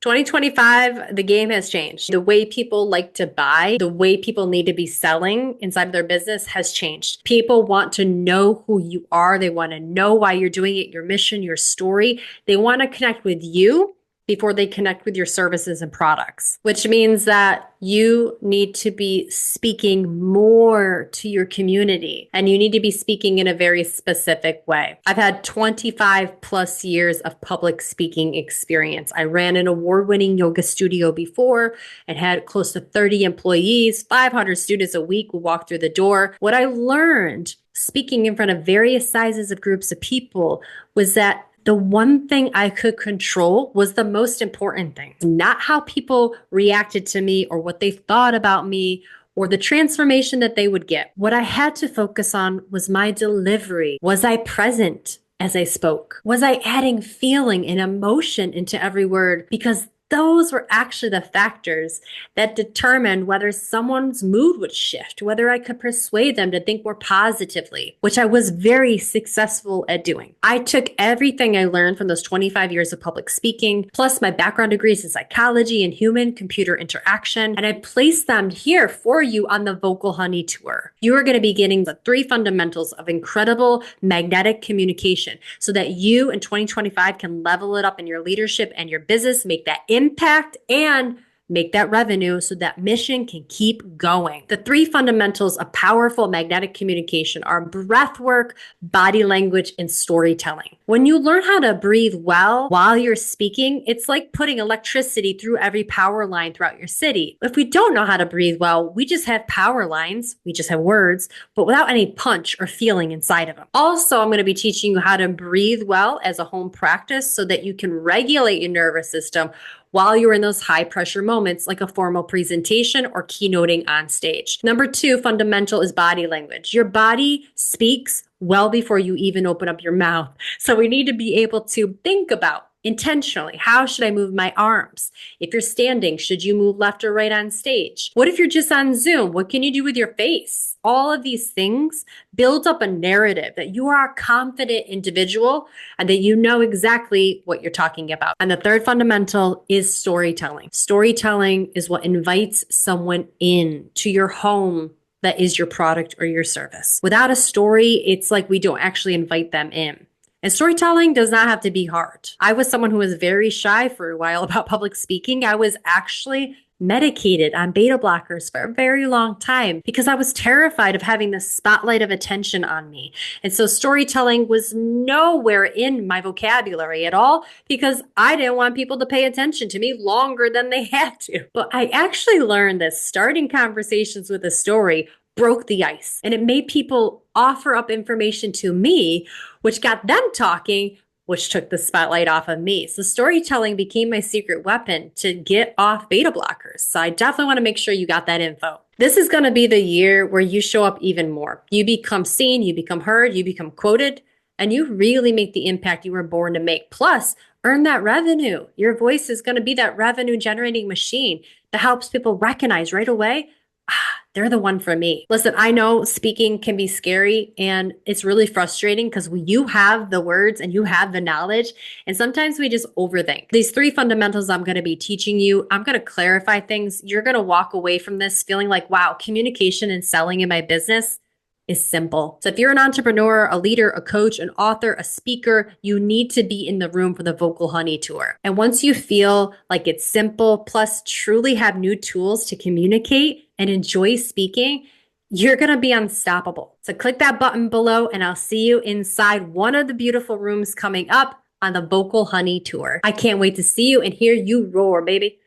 2025, the game has changed. The way people like to buy, the way people need to be selling inside of their business has changed. People want to know who you are. They want to know why you're doing it, your mission, your story. They want to connect with you before they connect with your services and products, which means that you need to be speaking more to your community and you need to be speaking in a very specific way. I've had 25 plus years of public speaking experience. I ran an award-winning yoga studio before and had close to 30 employees, 500 students a week would walk through the door. What I learned speaking in front of various sizes of groups of people was that the one thing I could control was the most important thing, not how people reacted to me or what they thought about me or the transformation that they would get. What I had to focus on was my delivery. Was I present as I spoke? Was I adding feeling and emotion into every word? Because those were actually the factors that determined whether someone's mood would shift, whether I could persuade them to think more positively, which I was very successful at doing. I took everything I learned from those 25 years of public speaking, plus my background degrees in psychology and human computer interaction, and I placed them here for you on the Vocal Honey Tour. You are going to be getting the 3 fundamentals of incredible magnetic communication so that you in 2025 can level it up in your leadership and your business, make that impact and make that revenue so that mission can keep going. The 3 fundamentals of powerful magnetic communication are breathwork, body language, and storytelling. When you learn how to breathe well while you're speaking, it's like putting electricity through every power line throughout your city. If we don't know how to breathe well, we just have power lines, we just have words, but without any punch or feeling inside of them. Also, I'm going to be teaching you how to breathe well as a home practice so that you can regulate your nervous system while you're in those high pressure moments like a formal presentation or keynoting on stage. Number 2 fundamental is body language. Your body speaks well before you even open up your mouth. So we need to be able to think about intentionally, how should I move my arms? If you're standing, should you move left or right on stage? What if you're just on Zoom? What can you do with your face? All of these things build up a narrative that you are a confident individual and that you know exactly what you're talking about. And the 3rd fundamental is storytelling. Storytelling is what invites someone in to your home that is your product or your service. Without a story, it's like we don't actually invite them in. And storytelling does not have to be hard. I was someone who was very shy for a while about public speaking. I was actually medicated on beta blockers for a very long time because I was terrified of having the spotlight of attention on me. And so storytelling was nowhere in my vocabulary at all because I didn't want people to pay attention to me longer than they had to. But I actually learned that starting conversations with a story broke the ice and it made people offer up information to me, which got them talking, which took the spotlight off of me. So storytelling became my secret weapon to get off beta blockers. So I definitely want to make sure you got that info. This is going to be the year where you show up even more. You become seen, you become heard, you become quoted, and you really make the impact you were born to make. Plus, earn that revenue. Your voice is going to be that revenue generating machine that helps people recognize right away, they're the one for me. Listen, I know speaking can be scary and it's really frustrating because you have the words and you have the knowledge. And sometimes we just overthink. These 3 fundamentals I'm going to be teaching you, I'm going to clarify things. You're going to walk away from this feeling like, wow, communication and selling in my business is simple. So if you're an entrepreneur, a leader, a coach, an author, a speaker, you need to be in the room for the Vocal Honey Tour. And once you feel like it's simple, plus truly have new tools to communicate and enjoy speaking, you're going to be unstoppable. So click that button below and I'll see you inside one of the beautiful rooms coming up on the Vocal Honey Tour. I can't wait to see you and hear you roar, baby.